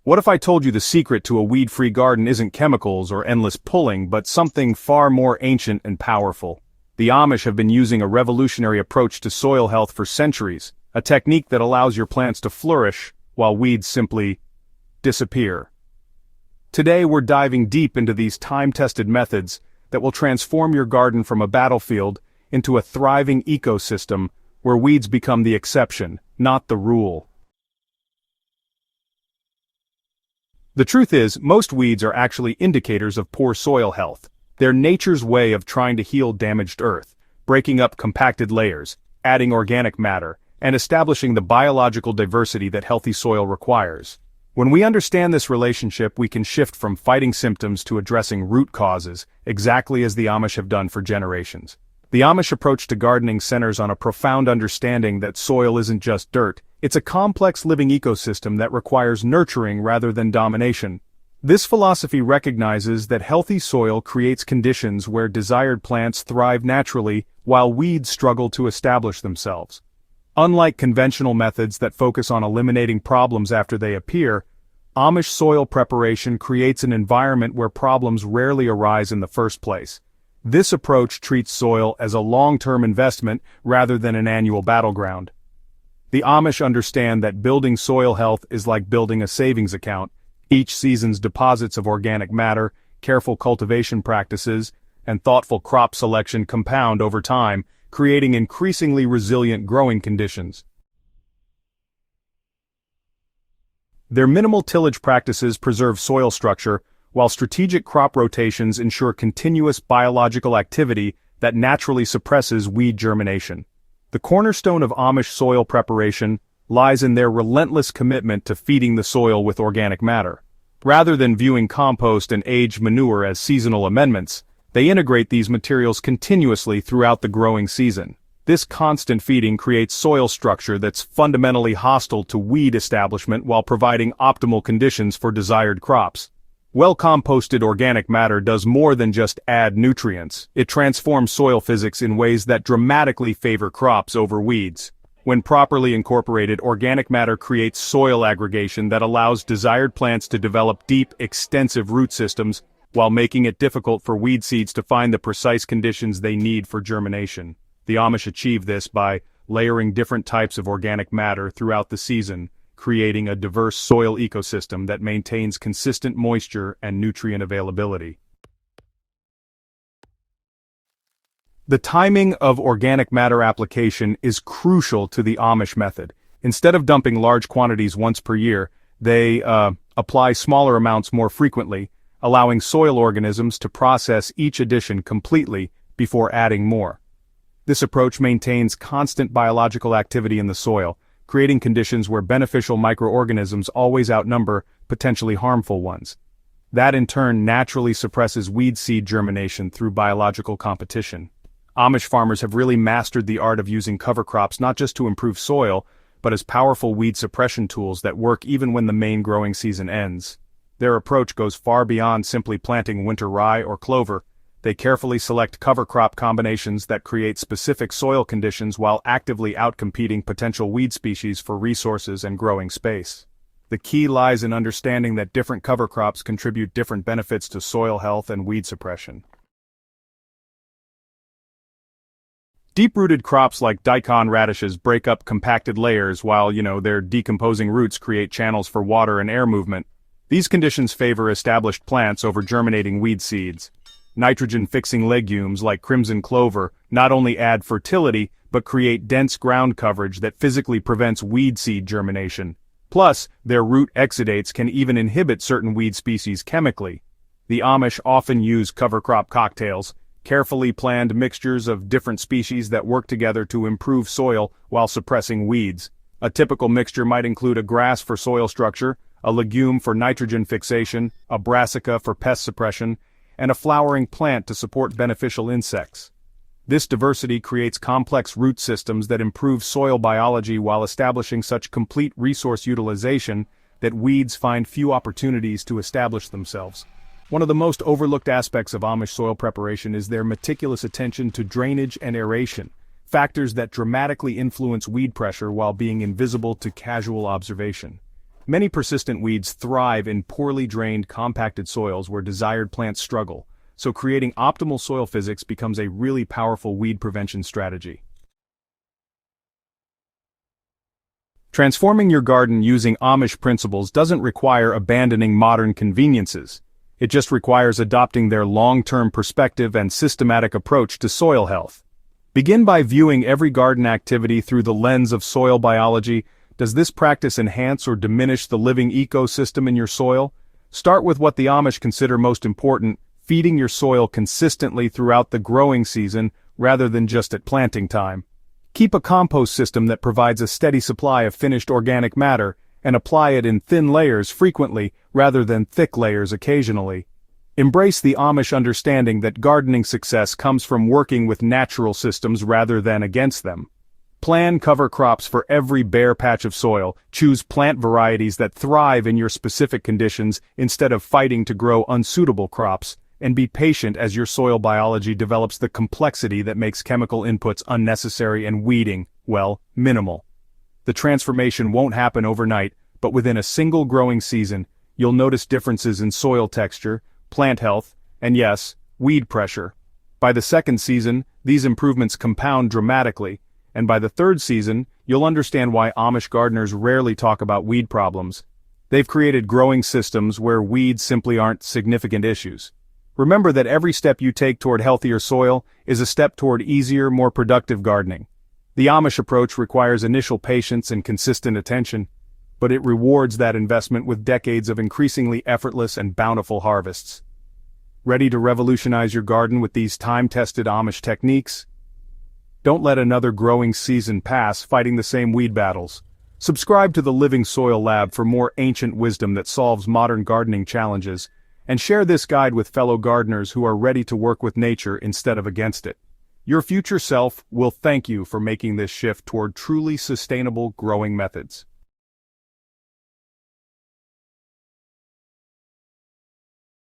What if I told you the secret to a weed-free garden isn't chemicals or endless pulling, but something far more ancient and powerful? The Amish have been using a revolutionary approach to soil health for centuries, a technique that allows your plants to flourish while weeds simply disappear. Today we're diving deep into these time-tested methods that will transform your garden from a battlefield into a thriving ecosystem where weeds become the exception, not the rule. The truth is, most weeds are actually indicators of poor soil health. They're nature's way of trying to heal damaged earth, breaking up compacted layers, adding organic matter, and establishing the biological diversity that healthy soil requires. When we understand this relationship, we can shift from fighting symptoms to addressing root causes, exactly as the Amish have done for generations. The Amish approach to gardening centers on a profound understanding that soil isn't just dirt, it's a complex living ecosystem that requires nurturing rather than domination. This philosophy recognizes that healthy soil creates conditions where desired plants thrive naturally while weeds struggle to establish themselves. Unlike conventional methods that focus on eliminating problems after they appear, Amish soil preparation creates an environment where problems rarely arise in the first place. This approach treats soil as a long-term investment rather than an annual battleground. The Amish understand that building soil health is like building a savings account. Each season's deposits of organic matter, careful cultivation practices, and thoughtful crop selection compound over time, creating increasingly resilient growing conditions. Their minimal tillage practices preserve soil structure, while strategic crop rotations ensure continuous biological activity that naturally suppresses weed germination. The cornerstone of Amish soil preparation lies in their relentless commitment to feeding the soil with organic matter. Rather than viewing compost and aged manure as seasonal amendments, they integrate these materials continuously throughout the growing season. This constant feeding creates soil structure that's fundamentally hostile to weed establishment while providing optimal conditions for desired crops. Well-composted organic matter does more than just add nutrients. It transforms soil physics in ways that dramatically favor crops over weeds. When properly incorporated, organic matter creates soil aggregation that allows desired plants to develop deep, extensive root systems, while making it difficult for weed seeds to find the precise conditions they need for germination. The Amish achieve this by layering different types of organic matter throughout the season, creating a diverse soil ecosystem that maintains consistent moisture and nutrient availability. The timing of organic matter application is crucial to the Amish method. Instead of dumping large quantities once per year, they apply smaller amounts more frequently, allowing soil organisms to process each addition completely before adding more. This approach maintains constant biological activity in the soil, creating conditions where beneficial microorganisms always outnumber potentially harmful ones. That in turn naturally suppresses weed seed germination through biological competition. Amish farmers have really mastered the art of using cover crops not just to improve soil, but as powerful weed suppression tools that work even when the main growing season ends. Their approach goes far beyond simply planting winter rye or clover. They carefully select cover crop combinations that create specific soil conditions while actively outcompeting potential weed species for resources and growing space. The key lies in understanding that different cover crops contribute different benefits to soil health and weed suppression. Deep-rooted crops like daikon radishes break up compacted layers while, their decomposing roots create channels for water and air movement. These conditions favor established plants over germinating weed seeds. Nitrogen-fixing legumes like crimson clover not only add fertility, but create dense ground coverage that physically prevents weed seed germination. Plus, their root exudates can even inhibit certain weed species chemically. The Amish often use cover crop cocktails, carefully planned mixtures of different species that work together to improve soil while suppressing weeds. A typical mixture might include a grass for soil structure, a legume for nitrogen fixation, a brassica for pest suppression, and a flowering plant to support beneficial insects. This diversity creates complex root systems that improve soil biology while establishing such complete resource utilization that weeds find few opportunities to establish themselves. One of the most overlooked aspects of Amish soil preparation is their meticulous attention to drainage and aeration, factors that dramatically influence weed pressure while being invisible to casual observation. Many persistent weeds thrive in poorly drained, compacted soils where desired plants struggle, so creating optimal soil physics becomes a really powerful weed prevention strategy. Transforming your garden using Amish principles doesn't require abandoning modern conveniences. It just requires adopting their long-term perspective and systematic approach to soil health. Begin by viewing every garden activity through the lens of soil biology. Does this practice enhance or diminish the living ecosystem in your soil? Start with what the Amish consider most important, feeding your soil consistently throughout the growing season rather than just at planting time. Keep a compost system that provides a steady supply of finished organic matter, and apply it in thin layers frequently rather than thick layers occasionally. Embrace the Amish understanding that gardening success comes from working with natural systems rather than against them. Plan cover crops for every bare patch of soil, choose plant varieties that thrive in your specific conditions instead of fighting to grow unsuitable crops, and be patient as your soil biology develops the complexity that makes chemical inputs unnecessary and weeding, well, minimal. The transformation won't happen overnight, but within a single growing season, you'll notice differences in soil texture, plant health, and yes, weed pressure. By the second season, these improvements compound dramatically, and by the third season, you'll understand why Amish gardeners rarely talk about weed problems. They've created growing systems where weeds simply aren't significant issues. Remember that every step you take toward healthier soil is a step toward easier, more productive gardening. The Amish approach requires initial patience and consistent attention, but it rewards that investment with decades of increasingly effortless and bountiful harvests. Ready to revolutionize your garden with these time-tested Amish techniques? Don't let another growing season pass fighting the same weed battles. Subscribe to the Living Soil Lab for more ancient wisdom that solves modern gardening challenges, and share this guide with fellow gardeners who are ready to work with nature instead of against it. Your future self will thank you for making this shift toward truly sustainable growing methods.